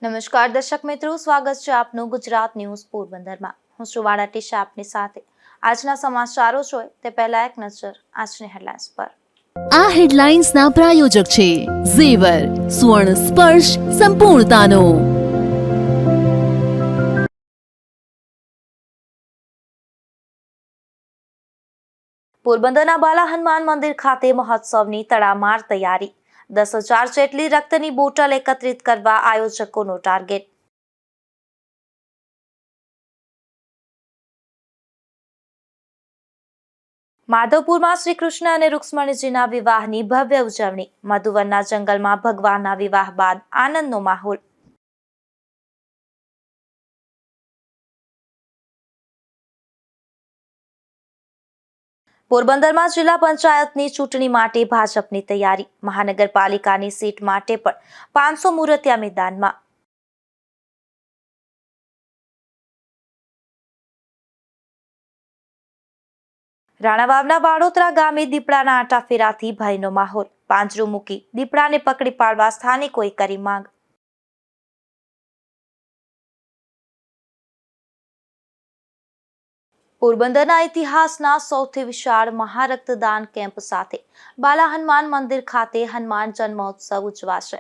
નમસ્કાર દર્શક મિત્રો, સ્વાગત છે આપનું ગુજરાત ન્યૂઝ પોરબંદરમાં। હું છું વાળા ટીશા આપની સાથે। આજના સમાચારો જોઈએ તે પહેલા એક નજર આજની હેડલાઇન્સ પર। આ હેડલાઇન્સના પ્રાયોજક છે ઝેવર, સ્વર્ણ સ્પર્શ સંપૂર્ણતાનો। પોરબંદરના બાલા હનુમાન મંદિર ખાતે મહોત્સવની તડામાર તૈયારી। 10,000 જેટલી રક્તની બોટલ એકત્રિત કરવા આયોજકોનો ટાર્ગેટ। માધવપુરમાં શ્રી કૃષ્ણ અને રૂક્ષ્મણીજીના વિવાહની ભવ્ય ઉજવણી। મધુવનના જંગલમાં ભગવાનના વિવાહ બાદ આનંદનો માહોલ। પોરબંદરમાં જિલ્લા પંચાયતની ચૂંટણી માટે ભાજપની તૈયારી। મહાનગરપાલિકાની સીટ માટે પણ 500 મૂર્તિયા મેદાનમાં। રાણાવાવના વાડોતરા ગામે દીપડાના આટાફેરાથી ભયનો માહોલ। પાંજરું મૂકી દીપડાને પકડી પાડવા સ્થાનિકોએ કરી માંગ। પોરબંદરના ઇતિહાસના સૌથી વિશાળ મહારક્તદાન કેમ્પ સાથે બાલા હનુમાન મંદિર ખાતે હનુમાન જન્મોત્સવ ઉજવાશે।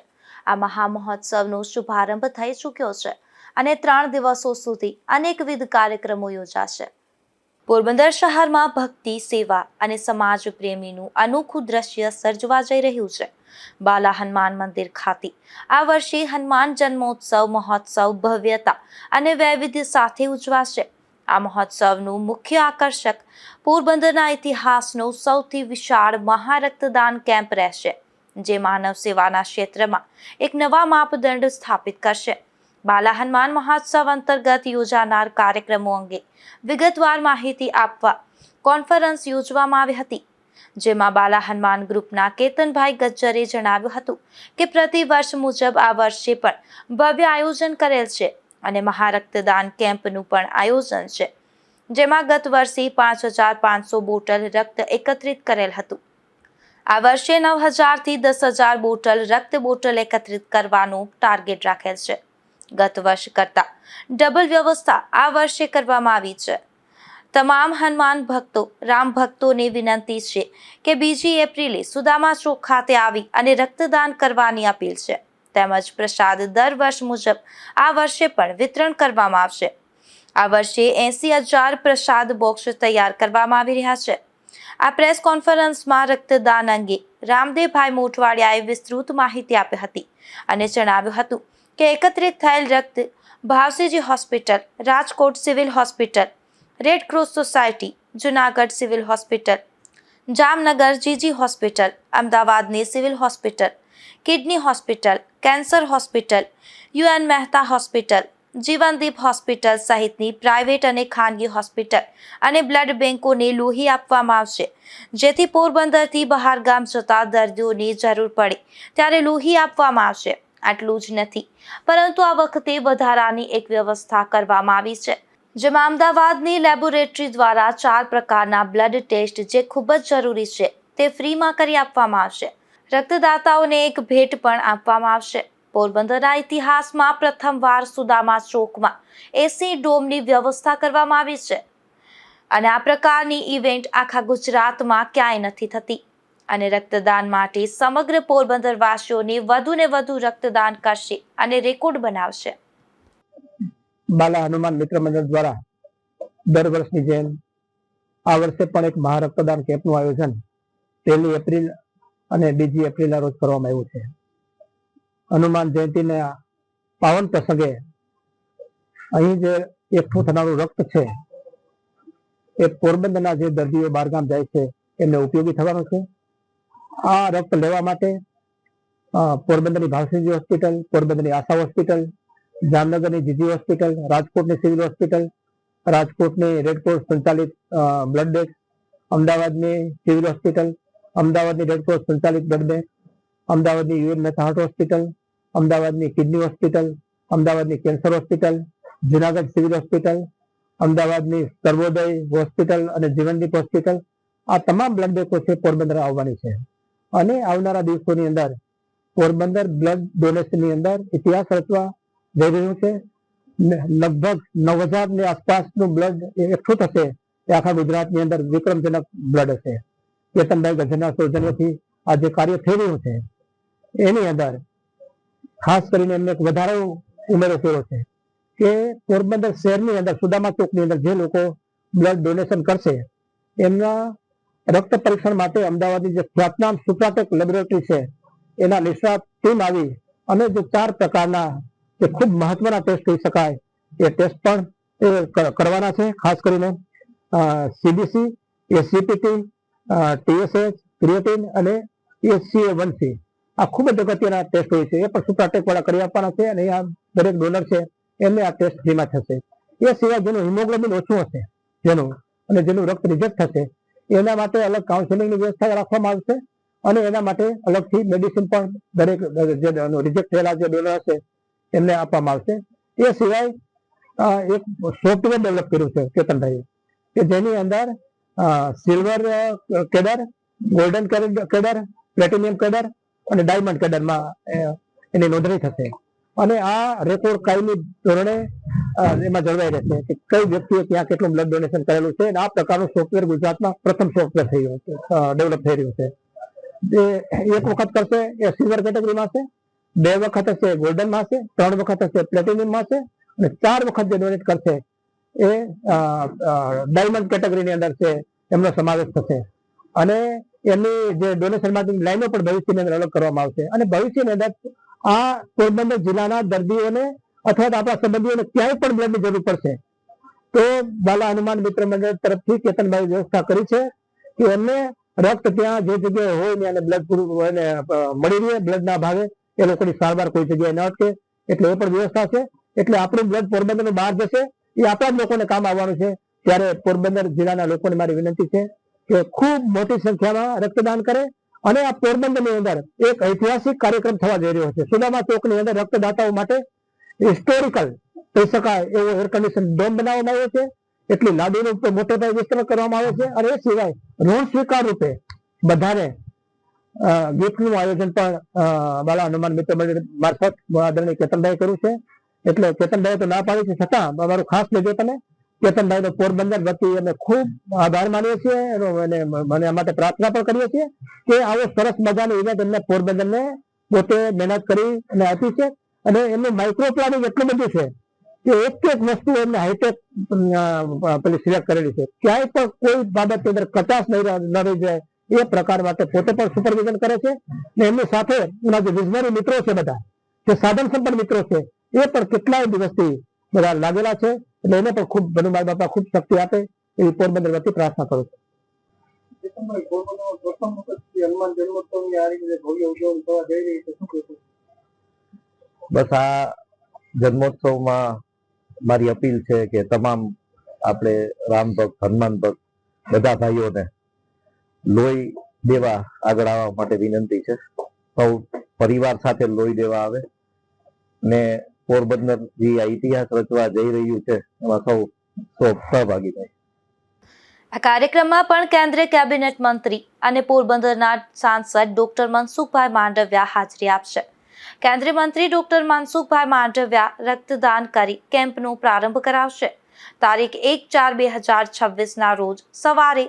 આ મહામહોત્સવનો શુભારંભ થઈ ચૂક્યો છે અને 3 દિવસો સુધી અનેકવિધ કાર્યક્રમો યોજાશે। પોરબંદર શહેરમાં ભક્તિ, સેવા અને સમાજ પ્રેમીનું અનોખું દ્રશ્ય સર્જવા જઈ રહ્યું છે। બાલા હનુમાન મંદિર ખાતે આ વર્ષે હનુમાન જન્મોત્સવ મહોત્સવ ભવ્યતા અને વૈવિધ્ય સાથે ઉજવાશે। આ મહોત્સવનું મુખ્ય આકર્ષક પોરબંદરના ઇતિહાસનો સૌથી વિશાળ મહારક્તદાન કેમ્પ રહેશે, જે માનવ સેવાના ક્ષેત્રમાં એક નવા માપદંડ સ્થાપિત કરશે। બાલા હનુમાન મહોત્સવ અંતર્ગત યોજાનાર કાર્યક્રમો અંગે વિગતવાર માહિતી આપવા કોન્ફરન્સ યોજવામાં આવી હતી, જેમાં બાલા હનુમાન ગ્રુપના કેતનભાઈ ગજ્જરે જણાવ્યું હતું કે પ્રતિ વર્ષ મુજબ આ વર્ષે પણ ભવ્ય આયોજન કરેલ છે અને મહારક્તદાન કેમ્પનું પણ આયોજન છે, જેમાં ગત વર્ષે 5,500 બોટલ રક્ત એકત્રિત કરેલ હતું। આ વર્ષે 9,000 થી 10,000 બોટલ રક્ત બોટલ એકત્રિત કરવાનો ટાર્ગેટ રાખેલ છે। ગત વર્ષ કરતા ડબલ વ્યવસ્થા આ વર્ષે કરવામાં આવી છે। તમામ હનુમાન ભક્તો, રામ ભક્તોને વિનંતી છે કે 2 એપ્રિલે સુદામા ચોક ખાતે આવી અને રક્તદાન કરવાની અપીલ છે, તેમજ પ્રસાદ દર વર્ષ મુજબ આ વર્ષે પણ વિતરણ કરવામાં આવશે। આ વર્ષે 80,000 પ્રસાદ બોક્સ તૈયાર કરવામાં આવી રહ્યા છે। આ પ્રેસ કોન્ફરન્સમાં રક્તદાન અંગે રામદેવભાઈ મોટવાડિયાએ વિસ્તૃત માહિતી આપી હતી અને જણાવ્યું હતું કે એકત્રિત થયેલ રક્ત ભાવસીજી hospital, Rajkot civil hospital, red cross society, Junagadh civil hospital, Jamnagar G G hospital, અમદાવાદની civil hospital, kidney hospital, cancer hospital, U N Mehta hospital, Jeevandeep hospital સહિતની પ્રાઇવેટ અને ખાનગી હોસ્પિટલ અને બ્લડ બેંકોને લોહી આપવામાં આવશે, જેથી પોરબંદરથી બહાર ગામ જતા દર્દીઓને જરૂર પડે ત્યારે લોહી આપવામાં આવશે। આટલું જ નથી, પરંતુ આ વખતે વધારાની એક વ્યવસ્થા કરવામાં આવી છે, જેમાં અમદાવાદની લેબોરેટરી દ્વારા 4 પ્રકારના બ્લડ ટેસ્ટ, જે ખૂબ જ જરૂરી છે, તે ફ્રીમાં કરી આપવામાં આવશે। રક્તદાતાઓને એક ભેટ પણ આપવામાં આવશે। પોરબંદરના ઇતિહાસમાં પ્રથમવાર સુદામા ચોકમાં AC ડોમની વ્યવસ્થા કરવામાં આવી છે અને આ પ્રકારની ઇવેન્ટ આખા ગુજરાતમાં ક્યાંય નથી થતી અને રક્તદાન માટે સમગ્ર પોરબંદર વાસીઓને વધુને વધુ રક્તદાન કરશે અને રેકોર્ડ બનાવશે। બાલા હનુમાન મિત્ર મંડળ દ્વારા દર વર્ષની જેમ આ વર્ષે પણ એક મહારક્તદાન કેમ્પનું આયોજન 1 એપ્રિલ અને 2 એપ્રિલના રોજ કરવામાં આવ્યું છે। હનુમાન જયંતિના પાવન પ્રસંગે અહીં જે એકઠું થનારું રક્ત છે એ પોરબંદરના જે દર્દીઓ બહારગામ જાય છે એમને ઉપયોગી થવાનું છે। આ રક્ત લેવા માટે પોરબંદરની ભાવસીજી હોસ્પિટલ, પોરબંદરની આશા હોસ્પિટલ, જામનગરની જીજી હોસ્પિટલ, રાજકોટની સિવિલ હોસ્પિટલ, રાજકોટની રેડક્રોસ સંચાલિત બ્લડ બેંક, અમદાવાદની સિવિલ હોસ્પિટલ, અમદાવાદની રેડક્રોસ સંચાલિત બ્લડ બેંક, અમદાવાદની યુએન મહેતા હાર્ટ હોસ્પિટલ, અમદાવાદની કિડની હોસ્પિટલ, અમદાવાદની cancer hospital, Junagadh civil hospital, અમદાવાદની સર્વોદય હોસ્પિટલ અને જીવનદીપ હોસ્પિટલ, આ તમામ બ્લડ બેંકો છે પોરબંદર આવવાની છે અને આવનારા દિવસોની અંદર પોરબંદર બ્લડ ડોનેશનની અંદર ઇતિહાસ રચવા જઈ રહ્યું છે. લગભગ 9,000 ની આસપાસનું બ્લડ એકઠું થશે એ આખા ગુજરાતની અંદર વિક્રમજનક બ્લડ હશે. કેતનભાઈ ગજ્જરના સૌજન્યથી આ જે કાર્ય થઈ રહ્યું છે એની અંદર ખાસ કરીને એમને એક વધારો ઉમેરો કર્યો છે કે પોરબંદર શહેરની અંદર સુદામા ચોકની અંદર જે લોકો બ્લડ ડોનેશન કરશે એમના રક્ત પરીક્ષણ માટે અમદાવાદની જે ખ્યાતનામ સુપ્રાટેક લેબોરેટરી છે એના નિષ્ણાત ટીમ આવી અને જે 4 પ્રકારના જે ખૂબ મહત્વના ટેસ્ટ કહી શકાય એ ટેસ્ટ પણ કરવાના છે. ખાસ કરીને CBC, SGPT, TSH, ક્રિએટિન અને HCA1C આ ખૂબ જ અગત્યના ટેસ્ટ હોય છે. એ પણ સુપ્રાટેક વાળા કરી આપવાના છે અને આ દરેક ડોનર છે એમને આ ટેસ્ટ ફ્રીમાં થશે. એ સિવાય જેનું હિમોગ્લોબિન ઓછું હશે અને જેનું રક્ત રિજેક્ટ થશે એના માટે અલગ કાઉન્સેલિંગની વ્યવસ્થા રાખવામાં આવશે અને એના માટે અલગથી મેડિસિન પણ દરેક જે રિજેક્ટ થયેલા જે ડોનર હશે એમને આપવામાં આવશે. એ સિવાય એક સોફ્ટવેર ડેવલપ કર્યું છે કેતનભાઈએ કે જેની અંદર silver cadre, golden cadre, platinum cadre અને ડાયમંડ કેડરમાં એની નોંધણી થશે અને આ રેકોર્ડ કાયમી ધોરણે એમાં જળવાઈ રહેશે કે કઈ વ્યક્તિએ ત્યાં કેટલું બ્લડ ડોનેશન કરેલું છે અને આ પ્રકારનું સોફ્ટવેર ગુજરાતમાં પ્રથમ સોફ્ટવેર થઈ રહ્યું છે, ડેવલપ થઈ રહ્યું છે. જે એક વખત કરશે એ સિલ્વર કેટેગરીમાં છે, 2 વખત હશે ગોલ્ડનમાં હશે, 3 વખત હશે પ્લેટિનિયમમાં હશે અને 4 વખત જે ડોનેટ કરશે એ ડાયમંડ કેટેગરીની અંદર છે એમનો સમાવેશ થશે અને એમની જે ડોનેશન માટેની લાઈનો પણ ભવિષ્યની અંદર અલગ કરવામાં આવશે અને ભવિષ્યની અંદર આ પોરબંદર જિલ્લાના દર્દીઓને અથવા આપણા સંબંધીઓને ક્યાંય પણ બ્લડની જરૂર પડશે તો બાલા હનુમાન મિત્ર મંડળ તરફથી કેતનભાઈ વ્યવસ્થા કરી છે કે એમને રક્ત ત્યાં જે જગ્યાએ હોય ને અને બ્લડ પૂરું મળી રહે બ્લડના ભાવે એ લોકોની સારવાર કોઈ જગ્યાએ ન અટકે એટલે એ પણ વ્યવસ્થા છે. એટલે આપણું બ્લડ પોરબંદરનું બહાર જશે એ આપણા જ લોકોને કામ આવવાનું છે. ત્યારે પોરબંદર જિલ્લાના લોકોને મારી વિનંતી છે કે ખૂબ મોટી સંખ્યામાં રક્તદાન કરે અને આ પોરબંદરની અંદર એક ઐતિહાસિક કાર્યક્રમ થવા જઈ રહ્યો છે. સુદામા ચોકની અંદર રક્તદાતાઓ માટે હિસ્ટોરિકલ કહી શકાય એવો એર કન્ડિશન ડોમ બનાવવામાં આવ્યો છે. એટલી લાડીનું મોટે પાયે વિસ્તરણ કરવામાં આવે છે અને એ સિવાય ઋણ સ્વીકાર રૂપે બધાને ગિફ્ટનું આયોજન પણ બાલા હનુમાન મિત્ર મંડળ મારફત આદરણીય કેતનભાઈ કર્યું છે. એટલે કેતનભાઈ તો ના પાડી છે છતાં અમારું ખાસ લેજો તમે કેતનભાઈનો પોરબંદર વતી અમે ખૂબ આભાર માનીએ છીએ અને મને આ માટે પ્રાર્થના પણ કરીએ છીએ કે આવો સરસ મજાનો ઇવેન્ટ એમને પોરબંદરને પોતે મહેનત કરી અને આપી છે અને એમનું માઇક્રો પ્લાનિંગ એટલું બધું છે કે એક વસ્તુ એમને હાઈટેક પેલી સિલેક્ટ કરેલી છે. ક્યાંય પણ કોઈ બાબતની અંદર કચાશ ન રહી જાય એ પ્રકાર માટે પોતે પણ સુપરવિઝન કરે છે અને એમની સાથે એના જે વિઝનરી મિત્રો છે બધા જે સાધન સંપન્ન મિત્રો છે એ પણ કેટલાય દિવસથી બધા લાગેલા છે. એટલે એને પણ ખૂબ હનુમાન બાપા ખૂબ શક્તિ આપે એવી પોરબંદર વતી પ્રાર્થના કરું છું. બસ આ જન્મોત્સવમાં મારી અપીલ છે કે તમામ આપણે રામ ભક્ત, હનુમાન ભક્ત બધા ભાઈઓને લોહી દેવા આગળ આવવા માટે વિનંતી છે. સૌ પરિવાર સાથે લોહી દેવા આવે ને પોરબંદર જે આ ઇતિહાસ રચવા જઈ રહ્યું છે એમાં સૌ સહભાગી થાય. આ કાર્યક્રમમાં પણ કેન્દ્રીય કેબિનેટ મંત્રી અને પોરબંદરના સાંસદ ડોક્ટર મનસુખભાઈ માંડવિયા હાજરી આપશે. કેન્દ્રીય મંત્રી ડોક્ટર મનસુખભાઈ માંડવિયા રક્તદાન કરી કેમ્પનો પ્રારંભ કરાવશે. તારીખ 1/4/2026 રોજ સવારે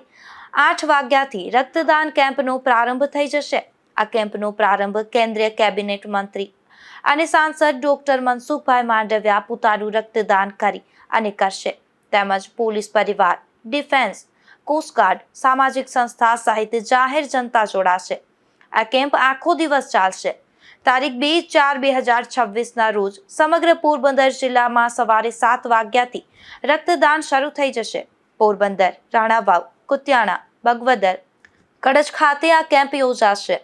8 વાગ્યાથી રક્તદાન કેમ્પનો પ્રારંભ થઈ જશે. આ કેમ્પનો પ્રારંભ કેન્દ્રીય કેબિનેટ મંત્રી અને સાંસદ ડોક્ટર મનસુખભાઈ માંડવિયા પોતાનું રક્તદાન કરી અને કરશે. તેમજ પોલીસ પરિવાર, ડિફેન્સ, કોસ્ટગાર્ડ, સામાજિક સંસ્થા સહિત જાહેર જનતા જોડાશે. આ કેમ્પ આખો દિવસ ચાલશે. તારીખ 2/4/2026 રોજ સમગ્ર પોરબંદર જિલ્લામાં સવારે 7 વાગ્યાથી રક્તદાન શરૂ થઈ જશે. પોરબંદર, રાણાવાવ, કુતિયાણા, બગવદર, કડચ ખાતે આ કેમ્પ યોજાશે.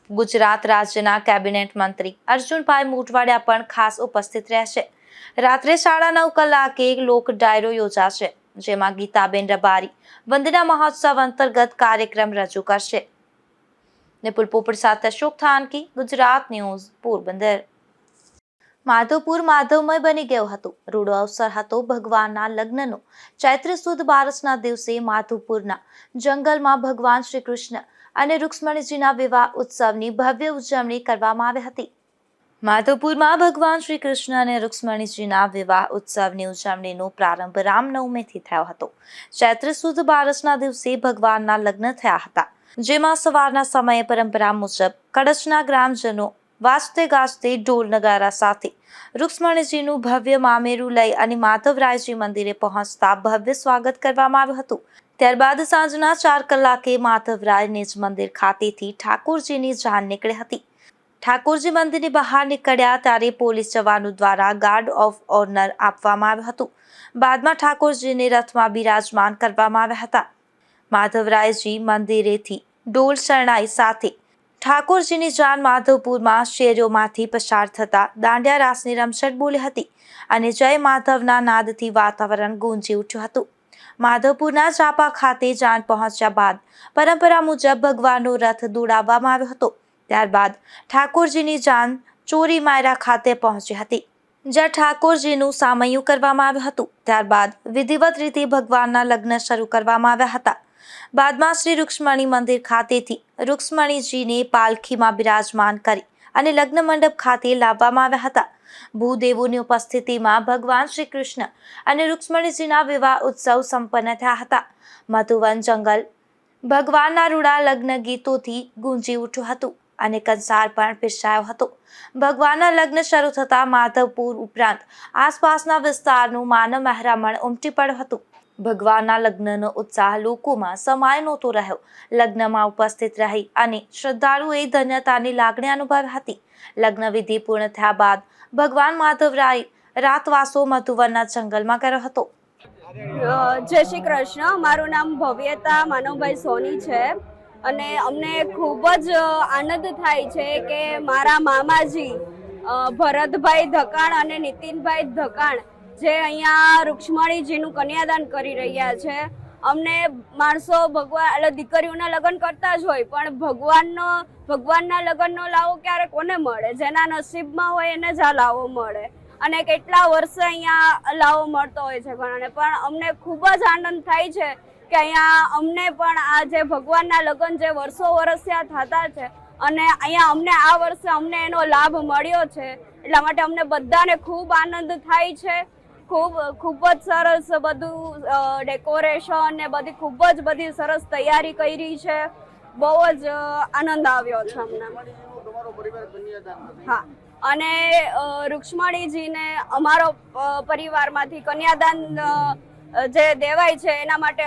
ગુજરાત રાજ્યના કેબિનેટ મંત્રી અર્જુનભાઈ મોઢવાડિયા પણ ખાસ ઉપસ્થિત રહેશે. રાત્રે 9:30 કલાકે લોક ડાયરો યોજાશે જેમાં ગીતાબેન રબારી વંદના મહોત્સવ અંતર્ગત કાર્યક્રમ રજૂ કરશે. નિપુલ પોપટ સાથે અશોક થાનકી, ગુજરાત ન્યૂઝ, પોરબંદર. માધવપુર માધવમય બની ગયું હતું. રૂડો અવસર હતો ભગવાનના લગ્નનો. ચૈત્ર સુદ બારસના દિવસે માધવપુરના જંગલમાં ભગવાન શ્રી કૃષ્ણ અને રૂક્ષ્મણીજીના વિવાહ ઉત્સવની ભવ્ય ઉજવણી કરવામાં આવી હતી. માધવપુરમાં ભગવાન શ્રી કૃષ્ણ અને રૂક્ષ્મણીજીના વિવાહ ઉત્સવની ઉજવણીનો પ્રારંભ રામનવમીથી થયો હતો. ચૈત્ર સુદ બારસના દિવસે ભગવાનના લગ્ન થયા હતા, જેમાં સવારના સમયે પરંપરા મુજબ કડછના ગ્રામજનો વાજતે ગાજતે ઢોલ નગારા સાથે રૂક્ષ્મણીજીનું ભવ્ય મામેરું લઈ અને માધવરાયજી મંદિરે પહોંચતા ભવ્ય સ્વાગત કરવામાં આવ્યું હતું. ત્યારબાદ સાંજના 4 કલાકે માધવરાય નિજ મંદિર ખાતેથી ઠાકોરજીની જાન નીકળી હતી. ઠાકોરજી મંદિરની બહાર નીકળ્યા ત્યારે પોલીસ જવાનો દ્વારા ગાર્ડ ઓફ ઓનર આપવામાં આવ્યું હતું. બાદમાં ઠાકોરજીને રથમાં બિરાજમાન કરવામાં આવ્યા હતા. માધવરાયજી મંદિરેથી ઢોલ શરણાઈ સાથે ઠાકોરજીની જાન માધવપુરમાં શેરીઓમાંથી પસાર થતા દાંડિયા રાસની રમઝટ બોલી હતી અને જય માધવના નાદથી વાતાવરણ ગુંજી ઉઠ્યું હતું. માધવપુરના ચાપા ખાતે જાન પહોંચ્યા બાદ પરંપરા મુજબ ભગવાનનો રથ દોડાવવામાં આવ્યો હતો. ત્યારબાદ ઠાકોરજીની જાન ચોરી માયરા ખાતે પહોંચી હતી, જ્યાં ઠાકોરજીનું સામૈયું કરવામાં આવ્યું હતું. ત્યારબાદ વિધિવત રીતે ભગવાનના લગ્ન શરૂ કરવામાં આવ્યા હતા. બાદમાં શ્રી રૂક્ષ્મણી મંદિર ખાતેથી રૂક્ષ્મણીજીને પાલખીમાં બિરાજમાન કરી અને લગ્ન મંડપ ખાતે લાવવામાં આવ્યા હતા. ભૂદેવોની ઉપસ્થિતિમાં ભગવાન શ્રી કૃષ્ણ અને રૂક્ષ્મણીજીના વિવાહ ઉત્સવ સંપન્ન થયા હતા. મધુવન જંગલ ભગવાનના રૂડા લગ્ન ગીતોથી ગુંજી ઉઠ્યું હતું અને કંસાર પણ પીરસાયો હતો. ભગવાનના લગ્ન શરૂ થતા માધવપુર ઉપરાંત આસપાસના વિસ્તારનું માનવ મહેરામણ ઉમટી પડ્યું હતું. ભગવાનના લગ્નનો ઉત્સાહ લોકોમાં સમાય નહોતો રહ્યો. લગ્નમાં ઉપસ્થિત રહી અને શ્રદ્ધાળુઓએ ધન્યતાની લાગણી અનુભવી હતી. લગ્ન વિધિ પૂર્ણ થયા બાદ ભગવાન માધવરાય રાતવાસો મધુવનના જંગલમાં કર્યો હતો. જય શ્રી કૃષ્ણ. મારું નામ ભવ્યતા માનવભાઈ સોની છે અને અમને ખૂબ જ આનંદ થાય છે કે મારા મામાજી ભરતભાઈ ધકાણ અને નીતિનભાઈ ધકાણ જે અહીંયા રૂક્ષ્મણીજીનું કન્યાદાન કરી રહ્યા છે. અમને માણસો ભગવાન એટલે દીકરીઓના લગ્ન કરતા જ હોય, પણ ભગવાનના લગ્નનો લાવો ક્યારે કોને મળે? જેના નસીબમાં હોય એને જ આ લાવો મળે. અને કેટલા વર્ષે અહીંયા લાવો મળતો હોય છે ઘણાને, પણ અમને ખૂબ જ આનંદ થાય છે કે અહીંયા અમને પણ આ જે ભગવાનના લગ્ન જે વર્ષો વર્ષથી થતા છે અને અહીંયા અમને આ વર્ષે અમને એનો લાભ મળ્યો છે, એટલા માટે અમને બધાને ખૂબ આનંદ થાય છે. ખૂબ જ સરસ બધું ડેકોરેશન ને બધી ખૂબ જ બધી સરસ તૈયારી કરી છે. બહુ જ આનંદ આવ્યો છે અમને. હા, અને રૂક્ષ્મણીજીને અમારો પરિવારમાંથી કન્યાદાન જે દેવાય છે એના માટે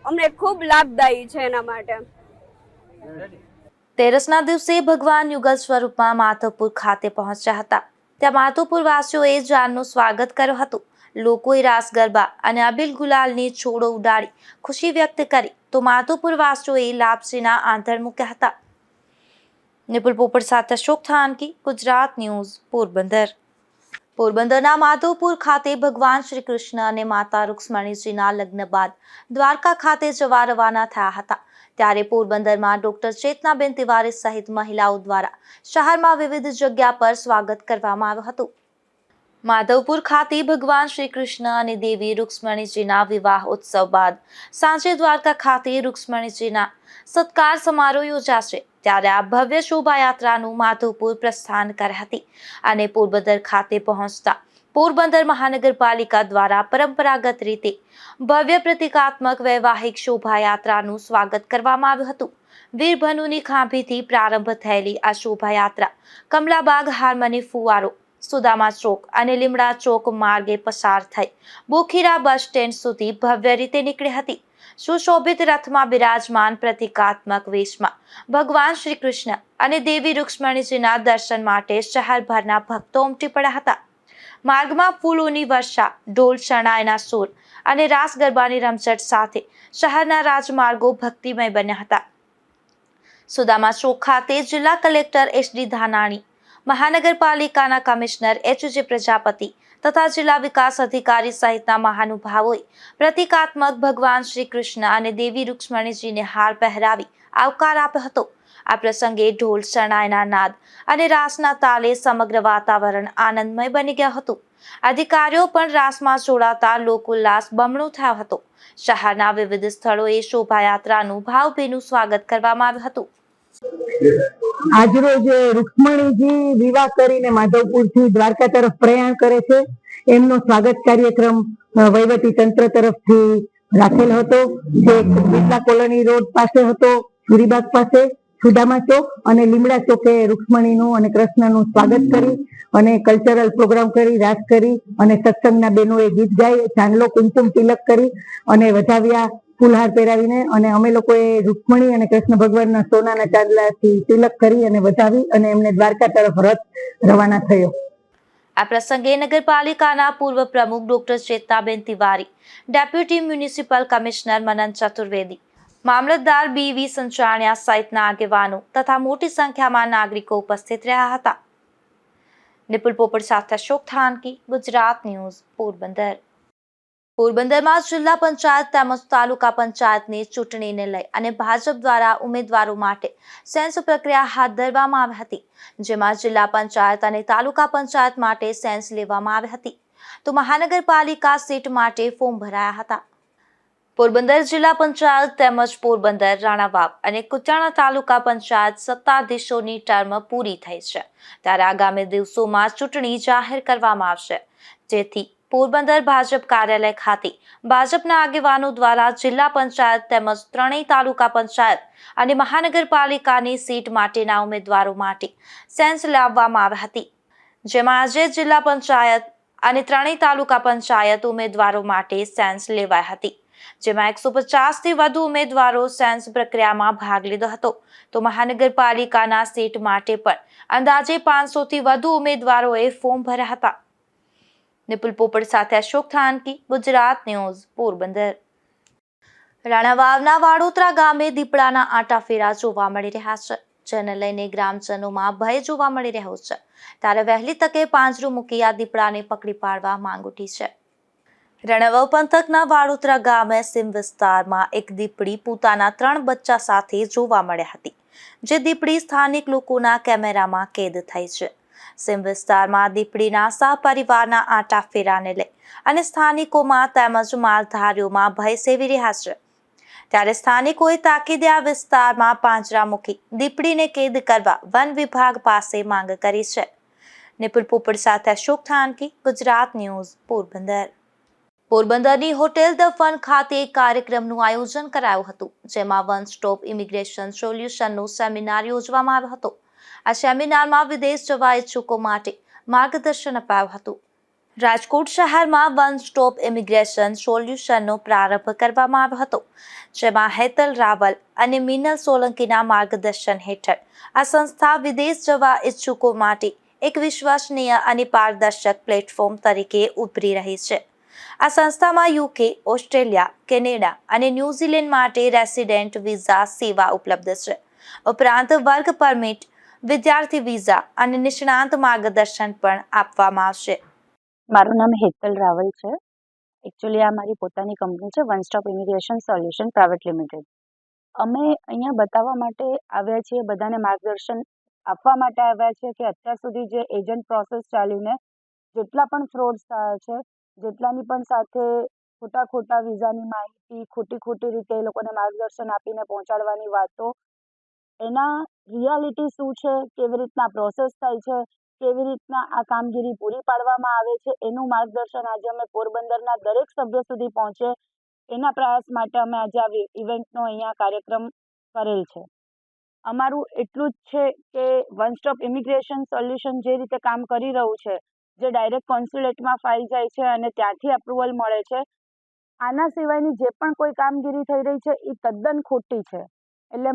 અમને ખૂબ લાભદાયી છે. એના માટે તેરસના દિવસે ભગવાન યુગલ સ્વરૂપમાં માધવપુર ખાતે પહોંચ્યા હતા. ત્યાં માધવપુર વાસીઓએ જાનનું સ્વાગત કર્યું હતું. લોકોએ રાસ ગરબા અને અબીલ ગુલાલની છોડો ઉડાડી ખુશી વ્યક્ત કરી તો માધવપુર વાસીઓએ લાપસીના આંધણ મૂક્યા હતા. નિપુલ પોપટ સાથે અશોક થાનકી, ગુજરાત ન્યૂઝ, પોરબંદર. પોરબંદરના માધવપુર ખાતે ભગવાન શ્રી કૃષ્ણ અને માતા રૂક્ષ્મણીજીના લગ્ન બાદ દ્વારકા ખાતે જવા રવાના થયા હતા. ત્યારે પોરબંદરમાં ડોક્ટર ચેતનાબેન તિવારી સહિત મહિલાઓ દ્વારા શહેરમાં વિવિધ જગ્યા પર સ્વાગત કરવામાં આવ્યું હતું. માધવપુર ખાતે ભગવાન શ્રી કૃષ્ણ અને દેવી રૂક્ષ્મણીજીના વિવાહ ઉત્સવ બાદ સાંજે દ્વારકા ખાતે રૂક્ષ્મણીજીના સત્કાર સમારોહ યોજાશે. ત્યારે આ ભવ્ય શોભાયાત્રાનું માધવપુર પ્રસ્થાન કરી હતી અને પોરબંદર ખાતે પહોંચતા પોરબંદર મહાનગરપાલિકા દ્વારા પરંપરાગત રીતે ભવ્ય પ્રતિકાત્મક વૈવાહિક શોભાયાત્રાનું સ્વાગત કરવામાં આવ્યું હતું. વીરભનુની ખાંભીથી પ્રારંભ થયેલી આ શોભાયાત્રા કમલાબાગ હાર્મની ફુવારો, સુદામા ચોક અને લીમડા ચોક માર્ગે પસાર થઈ બોખીરા બસ સ્ટેન્ડ સુધી ભવ્ય રીતે નીકળી હતી. સુશોભિત રથમાં બિરાજમાન પ્રતિકાત્મક વેશમાં ભગવાન શ્રી કૃષ્ણ અને દેવી રૂક્ષ્મણીજીના દર્શન માટે શહેરભરના ભક્તો ઉમટી પડ્યા હતા. માર્ગમાં ફૂલોની વર્ષા, ઢોલ શરણાઈના સૂર અને રાસ ગરબાની રમઝટ સાથે શહેરના રાજમાર્ગો ભક્તિમય બન્યા હતા. સુદામા ચોક ખાતે જિલ્લા કલેક્ટર એસ.ડી. ધાનાણી, મહાનગરપાલિકાના કમિશનર એચ.જે. પ્રજાપતિ તથા જિલ્લા વિકાસ અધિકારી સહિતના મહાનુભાવોએ પ્રતિકાત્મક ભગવાન શ્રી કૃષ્ણ અને દેવી રૂક્ષ્મણીજીને હાર પહેરાવી આવકાર આપ્યો હતો. આ પ્રસંગે ઢોલ શરણાઈના નાદ અને રાસના તાલે સમગ્ર વાતાવરણ આનંદમય બની ગયું હતું. અધિકારીઓ પણ રાસમાં જોડાતા લોકોલ્લાસ બમણો થયો હતો. શહેરના વિવિધ સ્થળોએ શોભાયાત્રાનું ભાવભીનું સ્વાગત કરવામાં આવ્યું હતું. આજરોજ રૂક્ષ્મણીજી વિવાહ કરીને માધવપુરથી દ્વારકા તરફ પ્રયાણ કરે છે. એમનો સ્વાગત કાર્યક્રમ વહીવટી તંત્ર તરફથી રાખેલ હતો, જે બિરલા કોલોની રોડ પાસે હતો, સુરીબાગ પાસે, સુદામા ચોક અને લીમડા ચોકે રૂક્ષ્મણીનું અને કૃષ્ણનું સ્વાગત કરી અને કલ્ચરલ પ્રોગ્રામ કરી, રાસ કરી અને સત્સંગના બહેનોએ ગીત ગાઈ, ચાંદલો કુમકુમ તિલક કરી અને વધાવ્યા ફૂલહાર પહેરાવીને. અને અમે લોકોએ રૂક્ષ્મણી અને કૃષ્ણ ભગવાનના સોનાના ચાંદલાથી તિલક કરી અને વધાવી અને એમને દ્વારકા તરફ રથ રવાના થયો. આ પ્રસંગે નગરપાલિકાના પૂર્વ પ્રમુખ doctor Chetnaben Tiwari, deputy municipal commissioner Manan Chaturvedi, મામલતદાર BV સંચાણિયા સહિતના આગેવાનો તથા મોટી સંખ્યામાં નાગરિકો ઉપસ્થિત રહ્યા હતા. નિપુલ પોપટ સાથે અશોક થાનકી, ગુજરાત ન્યૂઝ, પોરબંદર. પોરબંદરમાં જિલ્લા પંચાયત તેમજ તાલુકા પંચાયતની ચૂંટણીને લઈ અને ભાજપ દ્વારા ઉમેદવારો માટે સેન્સ પ્રક્રિયા હાથ ધરવામાં આવી હતી, જેમાં જિલ્લા પંચાયત અને તાલુકા પંચાયત માટે સેન્સ લેવામાં આવી હતી, તો મહાનગરપાલિકા સીટ માટે ફોર્મ ભરાયા હતા. પોરબંદર જિલ્લા પંચાયત તેમજ પોરબંદર, રાણાવાવ અને કુચાણા તાલુકા પંચાયત સત્તાધીશોની ટર્મ પૂરી થઈ છે, ત્યારે આગામી દિવસોમાં ચૂંટણી જાહેર કરવામાં આવશે, જેથી પોરબંદર ભાજપ કાર્યાલય ખાતે ભાજપના આગેવાનો દ્વારા જિલ્લા પંચાયત તેમજ ત્રણેય તાલુકા પંચાયત અને મહાનગરપાલિકાની સીટ માટેના ઉમેદવારો માટે સેન્સ લાવવામાં આવી હતી, જેમાં આજે જિલ્લા પંચાયત અને ત્રણેય તાલુકા પંચાયત ઉમેદવારો માટે સેન્સ લેવાઈ હતી, જેમાં 150થી વધુ ઉમેદવારો સેન્સ પ્રક્રિયામાં ભાગ લીધો હતો, તો મહાનગરપાલિકાના સીટ માટે પણ અંદાજે 500થી વધુ ઉમેદવારોએ ફોર્મ ભર્યા હતા. નિપુલ પોપટ સાથે અશોક થાનકી, ગુજરાત ન્યૂઝ, પોરબંદર. રાણાવાવના વાડોતરા ગામે દીપડાના આંટાફેરા જોવા મળી રહ્યા છે, જેને લઈને ગ્રામજનોમાં ભય જોવા મળી રહ્યો છે, ત્યારે વહેલી તકે પાંજરું મૂકી આ દીપડાને પકડી પાડવા માંગ ઉઠી છે. રાણાવાવ પંથકના વાડોતરા ગામે સીમ વિસ્તારમાં એક દીપડી પોતાના 3 બચ્ચા સાથે જોવા મળી હતી, જે દીપડી સ્થાનિક લોકોના કેમેરામાં કેદ થઈ છે. સીમ વિસ્તારમાં દીપડીના સહપરિવારના આંટાફેરાને લઈ અને સ્થાનિકોમાં તેમજ માલધારીઓમાં ભય સેવી રહ્યા છે, ત્યારે સ્થાનિકોએ તાકીદે આ વિસ્તારમાં પાંજરા મૂકી દીપડીને કેદ કરવા વન વિભાગ પાસે માંગ કરી છે. નિપુલ પોપટ સાથે અશોક થાનકી, ગુજરાત ન્યૂઝ, પોરબંદર. પોરબંદરની હોટેલ ધ ફન ખાતે એક કાર્યક્રમનું આયોજન કરાયું હતું, જેમાં વન સ્ટોપ ઇમિગ્રેશન સોલ્યુશનનો સેમિનાર યોજવામાં આવ્યો હતો. આ સેમિનારમાં વિદેશ જવા ઇચ્છુકો માટે માર્ગદર્શન અપાયું હતું. રાજકોટ શહેરમાં વન સ્ટોપ ઇમિગ્રેશન સોલ્યુશનનો પ્રારંભ કરવામાં આવ્યો હતો, જેમાં હેતલ રાવલ અને મિનલ સોલંકીના માર્ગદર્શન હેઠળ આ સંસ્થા વિદેશ જવા ઇચ્છુકો માટે એક વિશ્વસનીય અને પારદર્શક પ્લેટફોર્મ તરીકે ઉભરી રહી છે. આ સંસ્થામાં UK, ઓસ્ટ્રેલિયા, કેનેડા અને ન્યૂઝીલેન્ડ માટે રેસિડેન્ટ વિઝા સેવા ઉપલબ્ધ છે, ઉપરાંત વર્ક પરમિટ, વિદ્યાર્થી વિઝા અને નિષ્ણાંત માર્ગદર્શન પણ આપવામાં આવશે. મારું નામ હેતલ રાવલ છે. એકચ્યુઅલી આ મારી પોતાની કંપની છે, one stop immigration solution private limited. અમે અહીંયા બતાવવા માટે આવ્યા છીએ, બધાને માર્ગદર્શન આપવા માટે આવ્યા છીએ કે અત્યાર સુધી જે એજન્ટ પ્રોસેસ ચાલીને જેટલા પણ ફ્રોડ્સ થયા છે, જેટલાની પણ સાથે ખોટા વિઝાની માહિતી ખોટી રીતે એ લોકોને માર્ગદર્શન આપીને પહોંચાડવાની વાતો, એના રિયાલિટી શું છે, કેવી રીતના પ્રોસેસ થાય છે, કેવી રીતના આ કામગીરી પૂરી પાડવામાં આવે છે, એનું માર્ગદર્શન આજે અમે પોરબંદરના દરેક સભ્ય સુધી પહોંચે એના પ્રયાસ માટે અમે આજે આ ઇવેન્ટનો અહીંયા કાર્યક્રમ કરેલ છે. અમારું એટલું જ છે કે વન સ્ટોપ ઇમિગ્રેશન સોલ્યુશન જે રીતે કામ કરી રહ્યું છે, જે ડાયરેક્ટ કોન્સ્યુલેટમાં ફાઇલ જાય છે અને ત્યાંથી અપ્રુવલ મળે છે, આના સિવાયની જે પણ કોઈ કામગીરી થઈ રહી છે એ તદ્દન ખોટી છે. એટલે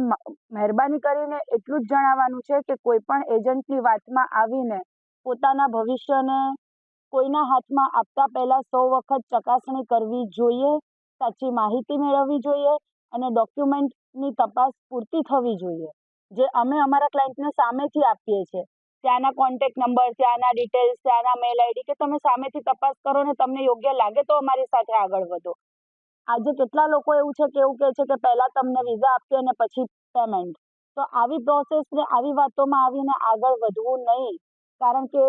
મહેરબાની કરીને એટલું જ જણાવવાનું છે કે કોઈ પણ એજન્ટની વાતમાં આવીને પોતાના ભવિષ્યને કોઈના હાથમાં આપતા પહેલા 100 વખત ચકાસણી કરવી જોઈએ, સાચી માહિતી મેળવવી જોઈએ અને ડોક્યુમેન્ટની તપાસ પૂરતી થવી જોઈએ. જે અમે અમારા ક્લાયન્ટને સામેથી આપીએ છીએ, ત્યાંના કોન્ટેક્ટ નંબર, ત્યાંના ડિટેલ્સ, ત્યાંના મેલ આઈડી કે તમે સામેથી તપાસ કરો ને તમને યોગ્ય લાગે તો અમારી સાથે આગળ વધો. આજે કેટલા લોકો એવું કહે છે કે પહેલા તમને વિઝા આપીએ અને પછી પેમેન્ટ. તો આવી પ્રોસેસને આવી વાતોમાં આવીને આગળ વધવું નહીં, કારણ કે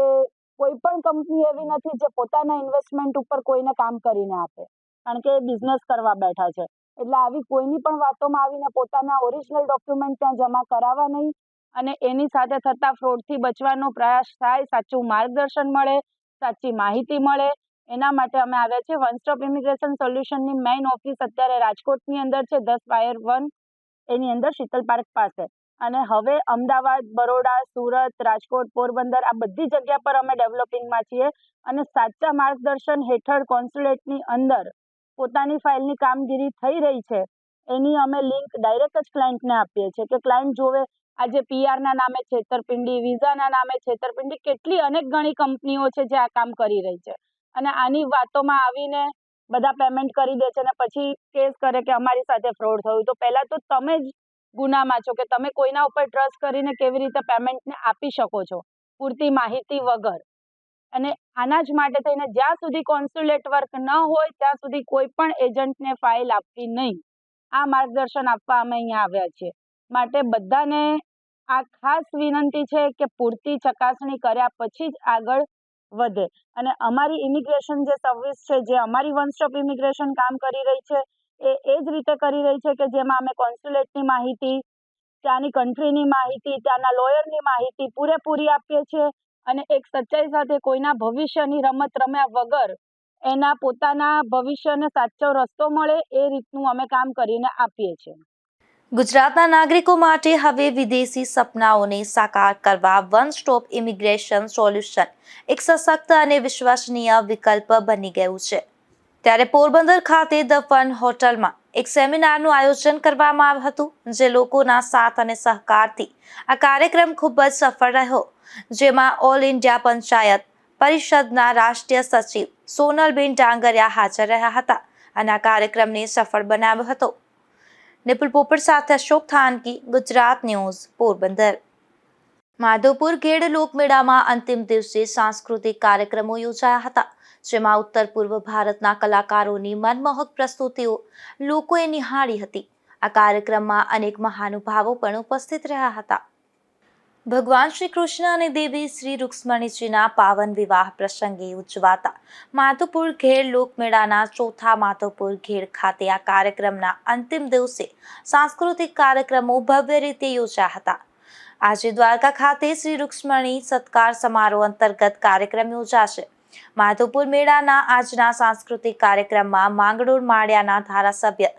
કોઈ પણ કંપની એવી નથી જે પોતાના ઇન્વેસ્ટમેન્ટ ઉપર કોઈને કામ કરીને આપે. કારણ કે એ બિઝનેસ કરવા બેઠા છે. એટલે આવી કોઈની પણ વાતોમાં આવીને પોતાના ઓરિજિનલ ડોક્યુમેન્ટ ત્યાં જમા કરાવવા નહીં અને એની સાથે થતા ફ્રોડથી બચવાનો પ્રયાસ થાય, સાચું માર્ગદર્શન મળે, સાચી માહિતી મળે, એના માટે અમે આવ્યા છીએ. વન સ્ટોપ ઇમિગ્રેશન સોલ્યુશનની મેઇન ઓફિસ અત્યારે રાજકોટની અંદર છે, 10/1 એની અંદર શીતલ પાર્ક પાસે. અને હવે અમદાવાદ, બરોડા, સુરત, રાજકોટ, પોરબંદર આ બધી જગ્યા પર અમે ડેવલપિંગમાં છીએ અને સાચા માર્ગદર્શન હેઠળ કોન્સ્યુલેટની અંદર પોતાની ફાઇલની કામગીરી થઈ રહી છે એની અમે લિંક ડાયરેક્ટ જ ક્લાયન્ટને આપીએ છીએ કે ક્લાયન્ટ જોવે આજે પીઆરના નામે છેતરપિંડી, વિઝાના નામે છેતરપિંડી, કેટલી અનેક ઘણી કંપનીઓ છે જે આ કામ કરી રહી છે અને આની વાતોમાં આવીને બધા પેમેન્ટ કરી દે છે અને પછી કેસ કરે કે અમારી સાથે ફ્રોડ થયું. તો પહેલા તો તમે જ ગુનામાં છો કે તમે કોઈના ઉપર ટ્રસ્ટ કરીને કેવી રીતે પેમેન્ટને આપી શકો છો પૂરતી માહિતી વગર. અને આના જ માટે થઈને જ્યાં સુધી કોન્સ્યુલેટ વર્ક ન હોય ત્યાં સુધી કોઈ પણ એજન્ટને ફાઇલ આપવી નહીં. આ માર્ગદર્શન આપવા અમે અહીંયા આવ્યા છીએ. માટે બધાને આ ખાસ વિનંતી છે કે પૂરતી ચકાસણી કર્યા પછી જ આગળ વધે. અને અમારી ઇમિગ્રેશન જે સર્વિસ છે, જે અમારી વન સ્ટોપ ઇમિગ્રેશન કામ કરી રહી છે એ જ રીતે કરી રહી છે કે જેમાં અમે કોન્સ્યુલેટની માહિતી, ત્યાંની કન્ટ્રીની માહિતી, ત્યાંના લોયરની માહિતી પૂરેપૂરી આપીએ છીએ અને એક સચ્ચાઈ સાથે કોઈના ભવિષ્યની રમત રમ્યા વગર એના પોતાના ભવિષ્યને સાચો રસ્તો મળે એ રીતનું અમે કામ કરીને આપીએ છીએ. ગુજરાતના નાગરિકો માટે હવે વિદેશી સપનાઓને સાકાર કરવા વન સ્ટોપ ઇમિગ્રેશન સોલ્યુશન એક સશક્ત અને વિશ્વસનીય વિકલ્પ બની ગયું છે. ત્યારે પોરબંદર ખાતે ધ ફન હોટલમાં એક સેમિનારનું આયોજન કરવામાં આવ્યું હતું, જે લોકોના સાથ અને સહકારથી આ કાર્યક્રમ ખૂબ જ સફળ રહ્યો, જેમાં ઓલ ઇન્ડિયા પંચાયત પરિષદના રાષ્ટ્રીય સચિવ સોનલબેન ડાંગરિયા હાજર રહ્યા હતા અને આ કાર્યક્રમને સફળ બનાવ્યો હતો. નિપુલ પોપટ સાથે અશોક થાનકી, ગુજરાત ન્યૂઝ, પોરબંદર. માધવપુર ખેડ લોકમેળામાં અંતિમ દિવસે સાંસ્કૃતિક કાર્યક્રમો યોજાયા હતા, જેમાં ઉત્તર પૂર્વ ભારતના કલાકારોની મનમોહક પ્રસ્તુતિઓ લોકોએ નિહાળી હતી. આ કાર્યક્રમમાં અનેક મહાનુભાવો પણ ઉપસ્થિત રહ્યા હતા. ભગવાન શ્રી કૃષ્ણ અને દેવી શ્રી રૂક્ષ્મણીજીના પાવન વિવાહ પ્રસંગે ઉજવાતા માધવપુર ખેડ લોકમેળાના ચોથા માધવપુર ખેડ ખાતે આ કાર્યક્રમના અંતિમ દિવસે સાંસ્કૃતિક કાર્યક્રમો ભવ્ય રીતે યોજાયા હતા. આજે દ્વારકા ખાતે શ્રી રૂક્ષ્મણી સત્કાર સમારોહ અંતર્ગત કાર્યક્રમ યોજાશે. માધવપુર મેળાના આજના સાંસ્કૃતિક કાર્યક્રમમાં માંગરોળ માળિયાના ધારાસભ્ય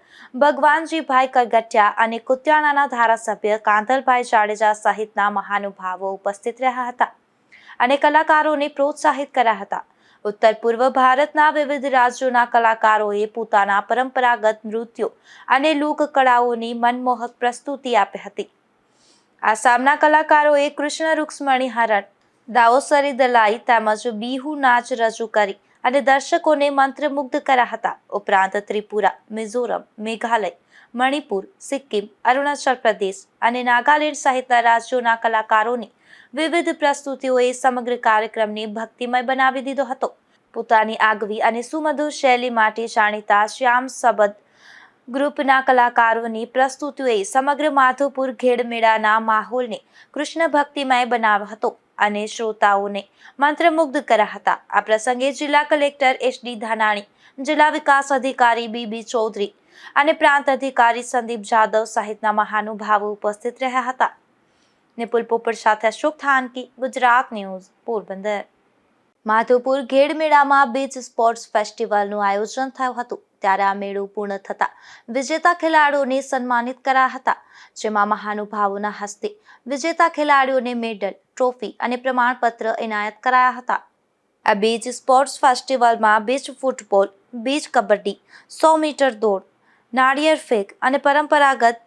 ભગવાનજીભાઈ કરગઠિયા અને કુતિયાણાના ધારાસભ્ય કાંધલભાઈ જાડેજા સહિતના મહાનુભાવો ઉપસ્થિત રહ્યા હતા અને કલાકારોને પ્રોત્સાહિત કર્યા હતા. ઉત્તર પૂર્વ ભારતના વિવિધ રાજ્યોના કલાકારોએ પોતાના પરંપરાગત નૃત્યો અને લોક કળાઓની મનમોહક પ્રસ્તુતિ આપી હતી. આસામના કલાકારોએ કૃષ્ણ રૂક્ષ્મણી હરણ, દાઓસરી દલાઈ તેમજ બિહુ નાચ રજૂ કરી અને દર્શકોને મંત્રમુગ્ધ કર્યા હતા. ઉપરાંત ત્રિપુરા, મિઝોરમ, મેઘાલય, મણિપુર, સિક્કિમ, અરુણાચલ પ્રદેશ અને નાગાલેન્ડ સહિતના રાજ્યોના કલાકારોની વિવિધ પ્રસ્તુતિઓએ સમગ્ર કાર્યક્રમને ભક્તિમય બનાવી દીધો હતો. પોતાની આગવી અને સુમધુર શૈલી માટે જાણીતા શ્યામ સબદ ગ્રુપના કલાકારોની પ્રસ્તુતિઓએ સમગ્ર માધવપુર ખેડ મેળાના માહોલને કૃષ્ણ ભક્તિમય બનાવ્યો હતો અને શ્રોતાઓને મંત્રમુગ્ધ કર્યા હતા. આ પ્રસંગે જિલ્લા કલેક્ટર એસ.ડી. ધાનાણી, જિલ્લા વિકાસ અધિકારી બી.બી. ચૌધરી અને પ્રાંત અધિકારી સંદીપ જાદવ સહિતના મહાનુભાવો ઉપસ્થિત રહ્યા હતા. નિપુલ પોપટ સાથે અશોક થાનકી, ગુજરાત ન્યૂઝ, પોરબંદર. માધવપુર ખેડ મેળામાં બીચ સ્પોર્ટ્સ ફેસ્ટિવલનું આયોજન થયું હતું. ત્યારે આ મેળો પૂર્ણ થતા વિજેતા ખેલાડીઓને સન્માનિત કરાયા હતા, જેમાં મહાનુભાવોના હસ્તે વિજેતા ખેલાડીઓને મેડલ, ટ્રોફી અને પ્રમાણપત્ર એનાયત કરાયા હતા. આ બીચ સ્પોર્ટ્સ ફેસ્ટિવલમાં beach football, beach kabaddi, 100 metre દોડ, નાળિયેર ફેંક અને પરંપરાગત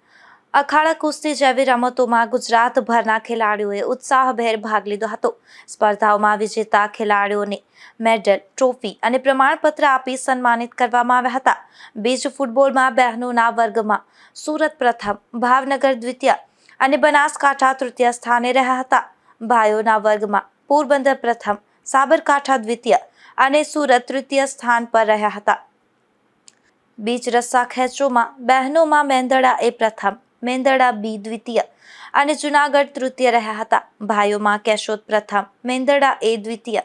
અખાડા કુસ્તી જેવી રમતોમાં ગુજરાતભરના ખેલાડીઓએ ઉત્સાહભેર ભાગ લીધો હતો. સ્પર્ધાઓમાં વિજેતા ખેલાડીઓને મેડલ, ટ્રોફી અને પ્રમાણપત્ર આપી સન્માનિત કરવામાં આવ્યા હતા. બીચ ફૂટબોલમાં બહેનોના વર્ગમાં સુરત પ્રથમ, ભાવનગર દ્વિતીય અને બનાસકાંઠા તૃતીય સ્થાને રહ્યા હતા. ભાઈઓના વર્ગમાં પોરબંદર પ્રથમ, સાબરકાંઠા દ્વિતીય અને સુરત તૃતીય સ્થાન પર રહ્યા હતા. બીચ રસ્સા ખેંચોમાં બહેનોમાં મેંદડા એ પ્રથમ, મેંદડા બી દ્વિતીય અને જુનાગઢ તૃતીય રહ્યા હતા. ભાઈઓમાં કેશોદ પ્રથમ, મેંદડા એ દ્વિતીય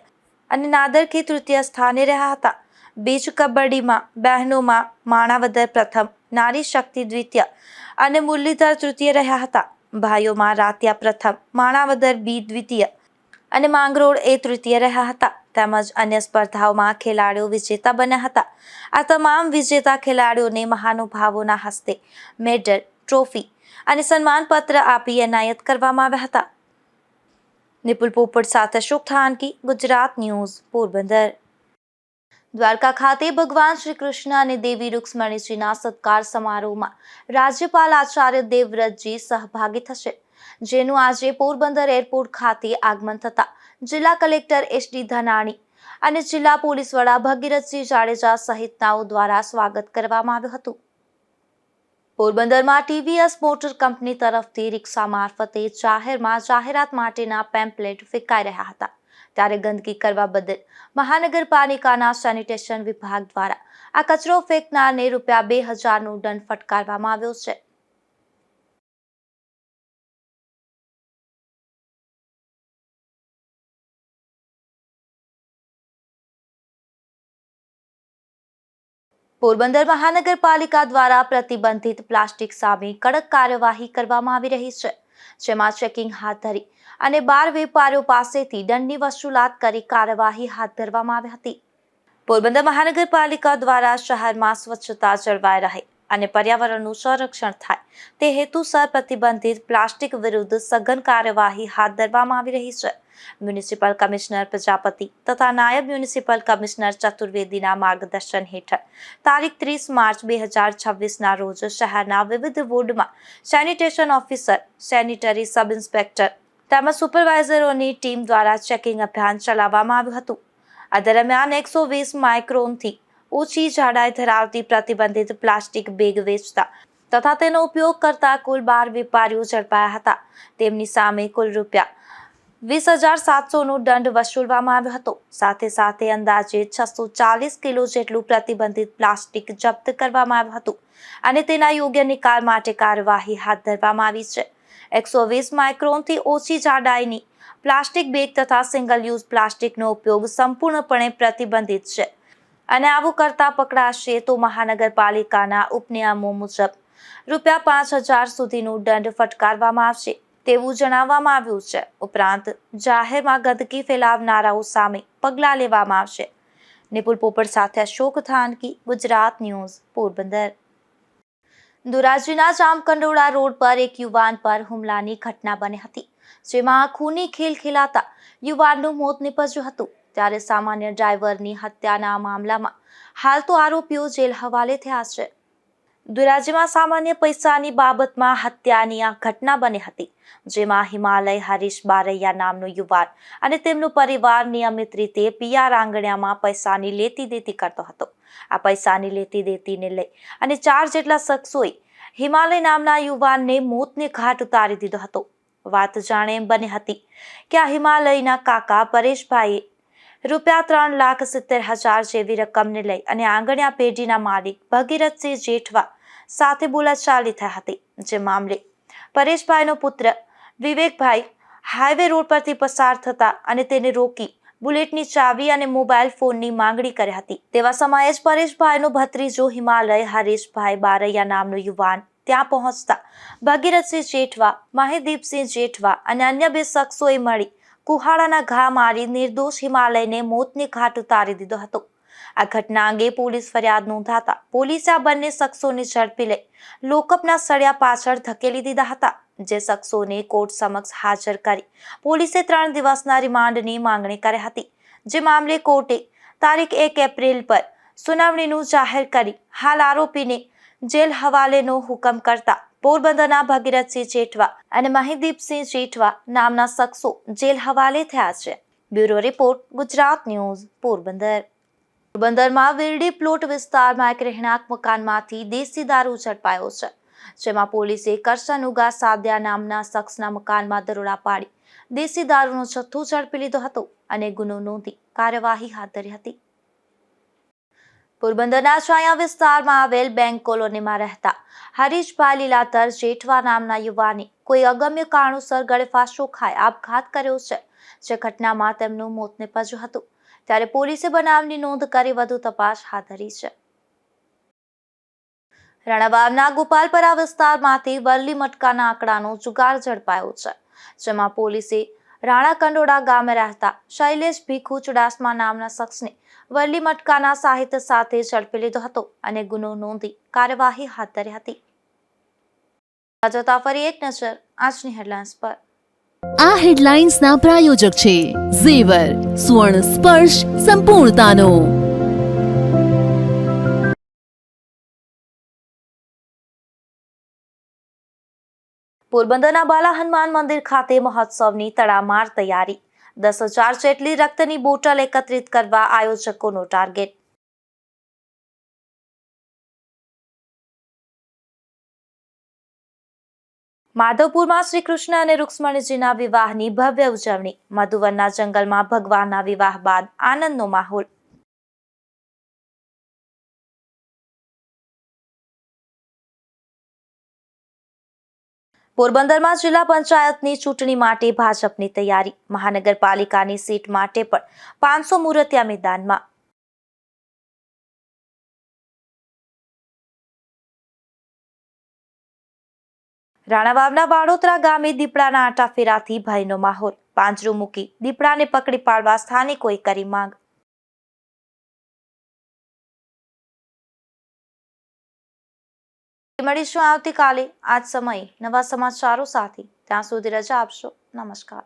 અને નાદરકી તૃતીય સ્થાને રહ્યા હતા. બીચ કબડ્ડીમાં બહેનોમાં માણાવદર પ્રથમ, નારી શક્તિ દ્વિતીય અને મુરલીધર તૃતીય રહ્યા હતા. ભાઈઓમાં રાતિયા પ્રથમ, માણાવદર બી દ્વિતીય અને માંગરોળ એ તૃતીય રહ્યા હતા. તેમજ અન્ય સ્પર્ધાઓમાં ખેલાડીઓ વિજેતા બન્યા હતા. આ તમામ વિજેતા ખેલાડીઓને મહાનુભાવોના હસ્તે મેડલ, ટ્રોફી અને સન્માનપત્ર આપી એનાયત કરવામાં આવ્યા હતા. નિપુલ પોપટ સાથે અશોક થાનકી, ગુજરાત ન્યૂઝ, પોરબંદર. દ્વારકા ખાતે ભગવાન શ્રી કૃષ્ણ અને દેવી રૂક્ષ્મણીજીના સત્કાર સમારોહમાં રાજ્યપાલ આચાર્ય દેવવ્રતજી સહભાગી થશે, જેનું આજે પોરબંદર એરપોર્ટ ખાતે આગમન થતા જિલ્લા કલેક્ટર એસ.ડી. ધનાણી અને જિલ્લા પોલીસ વડા ભગીરથસિંહ જાડેજા સહિતનાઓ દ્વારા સ્વાગત કરવામાં આવ્યું હતું. પોરબંદરમાં ટીવીએસ મોટર કંપની તરફથી રિક્ષા મારફતે જાહેરમાં જાહેરાત માટેના પેમ્પલેટ ફેંકાઈ રહ્યા હતા, ત્યારે ગંદકી કરવા બદલ મહાનગરપાલિકાના સેનિટેશન વિભાગ દ્વારા આ કચરો ફેંકનારને ₹2000નો દંડ ફટકારવામાં આવ્યો છે. પોરબંદર મહાનગરપાલિકા દ્વારા પ્રતિબંધિત પ્લાસ્ટિક સામે કડક કાર્યવાહી કરવામાં આવી રહી છે, જેમાં ચેકિંગ હાથ ધરી અને 12 વેપારીઓ પાસેથી દંડની વસૂલાત કરી કાર્યવાહી હાથ ધરવામાં આવી હતી. પોરબંદર મહાનગરપાલિકા દ્વારા શહેરમાં સ્વચ્છતા જળવાઈ રહે અને પર્યાવરણનું સંરક્ષણ થાય તે હેતુસર પ્રતિબંધિત પ્લાસ્ટિક વિરુદ્ધ સઘન કાર્યવાહી હાથ ધરવામાં આવી રહી છે. મ્યુનિસિપલ કમિશનર પ્રજાપતિ તથા નાયબ મ્યુનિસિપલ કમિશનર ચતુર્વેદીના માર્ગદર્શન હેઠળ તારીખ 30 માર્ચ 2026ના રોજ શહેરના વિવિધ વોર્ડમાં sanitation officer, sanitary sub inspector તેમજ સુપરવાઇઝરોની ટીમ દ્વારા ચેકિંગ અભિયાન ચલાવવામાં આવ્યું હતું. આ દરમિયાન 120 માઇક્રોનથી ઓછી જાડાઈ ધરાવતી પ્રતિબંધિત પ્લાસ્ટિક બેગ વેચતા તથા તેનો ઉપયોગ કરતા કુલ 12 વેપારીઓ ઝડપાયા હતા. તેમની સામે કુલ ₹20,700નો દંડ વસૂલવામાં આવ્યો હતો. સાથે સાથે અંદાજે 640 કિલો જેટલું પ્રતિબંધિત પ્લાસ્ટિક જપ્ત કરવામાં આવ્યું હતું અને તેના યોગ્ય નિકાલ માટે કાર્યવાહી હાથ ધરવામાં આવી છે. 120 માઇક્રોનથી ઓછી જાડાઈની પ્લાસ્ટિક બેગ તથા સિંગલ યુઝ પ્લાસ્ટિકનો ઉપયોગ સંપૂર્ણપણે પ્રતિબંધિત છે અને આવું કરતા પકડાશે તો મહાનગરપાલિકાના ઉપનિયમો મુજબ ₹5000 સુધીનો દંડ ફટકારવામાં આવશે તેવું જણાવવામાં આવ્યું છે. ઉપરાંત જાહેરમાં ગંદકી ફેલાવનારાઓ સામે પગલાં લેવામાં આવશે. નિપુલ પોપટ સાથે અશોક થાનકી, ગુજરાત ન્યૂઝ, પોરબંદર. ધોરાજીના જામકંડોળા રોડ પર એક યુવાન પર હુમલાની ઘટના બની હતી, જેમાં ખૂની ખેલ ખેલાતા યુવાનનું મોત નીપજ્યું હતું. ત્યારે સામાન્ય ડ્રાઈવરની હત્યાના મામલામાં હાલ તો આરોપીઓ જેલ હવાલે થયા છે. ધોરાજીમાં સામાન્ય પૈસાની બાબતમાં હત્યાની આ ઘટના બની હતી, જેમાં હિમાલય હરીશ બારૈયા નામનો યુવાન અને તેમનો પરિવાર નિયમિત રીતે પિયા રાંગણિયામાં પૈસાની લેતી દેતી કરતો હતો. આ પૈસાની લેતી દેતીને લઈ અને 4 જેટલા શખ્સોએ હિમાલય નામના યુવાનને મોતને ઘાટ ઉતારી દીધો હતો. વાત જાણે એમ બની હતી કે આ હિમાલયના કાકા પરેશભાઈએ ₹3,70,000 જેવી રકમને લઈ અને આંગણિયા પેઢીના માલિક ભગીરથસિંહ જેઠવા સાથે બોલાચાલી થઈ હતી. જે મામલે પરેશભાઈનો પુત્ર વિવેકભાઈ હાઈવે રોડ પરથી પસાર થતા અને તેને રોકી બુલેટની ચાવી અને મોબાઈલ ફોનની માંગણી કરી હતી. તેવા સમયે જ પરેશભાઈનો ભત્રીજો હિમાલય હરીશભાઈ બારૈયા નામનો યુવાન ત્યાં પહોંચતા ભગીરથસિંહ જેઠવા, મહિદીપસિંહ જેઠવા અને અન્ય 2 શખ્સોએ મળી કુહાડાના ઘા મારી નિર્દોષ હિમાલયને મોતને ઘાટ ઉતારી દીધો હતો. આ ઘટના અંગે પોલીસ ફરિયાદ નોંધાતા પોલીસે આ બંને શખ્સોને ઝડપી લઈ લોકઅપના સળિયા પાછળ ધકેલી દીધા હતા. જે શખ્સોને કોર્ટ સમક્ષ હાજર કરી પોલીસે 3 દિવસના રિમાન્ડની માંગણી કરી હતી. જે મામલે કોર્ટે તારીખ 1 એપ્રિલ પર સુનાવણીનું જાહેર કરી હાલ આરોપીને જેલ હવાલેનો હુકમ કરતા પોરબંદરના ભગીરથસિંહ જેઠવા અને મહિદીપસિંહ જેઠવા નામના શખ્સો જેલ હવાલે થયા છે. Bureau report, Gujarat news, Porbandar. પોરબંદરમાં વિરડી પ્લોટ વિસ્તારમાં એક રહેણાંક મકાનમાંથી દેશી દારૂ ઝડપાયો છે, જેમાં પોલીસે કરશન ઉગા સાદ્યા નામના શખ્સના મકાનમાં દરોડા પાડી દેશી દારૂનો જથ્થો ઝડપી લીધો હતો અને ગુનો નોંધી કાર્યવાહી હાથ ધરી હતી. પોરબંદરના છાયા વિસ્તારમાં આવેલ બેંક કોલોનીમાં રહેતા હરીશભાઈ લીલાધર જેઠવા નામના યુવાને કોઈ અગમ્ય કારણોસર ગળે ફાંસો ખાઈ આપઘાત કર્યો છે, જે ઘટનામાં તેમનું મોત નીપજ્યું હતું. ત્યારે પોલીસે બનાવની નોંધ કરી વધુ તપાસ હાથ ધરી છે. રાણાવાવના ગોપાલપરા વિસ્તારમાંથી વરલી મટકાના આંકડાનો જુગાર ઝડપાયો છે, જેમાં પોલીસે રાણા કંડોળા ગામે રહેતા શૈલેષ ભીખુ ચુડાસમા નામના શખ્સને વરલી મટકાના સાહિત્ય સાથે ઝડપી લીધો હતો અને ગુનો નોંધી કાર્યવાહી હાથ ધરી હતી. જતા ફરી એક નજર આજની હેડલાઇન્સ પર. આ હેડલાઇન્સના પ્રાયોજક છે ઝેવર, સુવર્ણ સ્પર્શ સંપૂર્ણતાનો. પોરબંદરના બાલા હનુમાન મંદિર ખાતે મહોત્સવની તડામાર તૈયારી. 10,000 જેટલી રક્તની બોટલ એકત્રિત કરવા આયોજકોનો ટાર્ગેટ. માધવપુરમાં શ્રી કૃષ્ણ અને રૂક્ષ્મણીજીના વિવાહની ભવ્ય ઉજવણી. મધુવનના જંગલમાં ભગવાનના વિવાહ બાદ આનંદનો માહોલ. પોરબંદરમાં જિલ્લા પંચાયતની ચૂંટણી માટે ભાજપની તૈયારી. મહાનગરપાલિકાની સીટ માટે પણ 500 મૂર્તિયા મેદાનમાં. રાણાવાવના વાડોતરા ગામે દીપડાના આટાફેરાથી ભયનો માહોલ. પાંજરું મૂકી દીપડાને પકડી પાડવા સ્થાનિકોએ કરી માંગ. મળીશું આવતીકાલે આ જ સમયે નવા સમાચારો સાથે. ત્યાં સુધી રજા આપશો. નમસ્કાર.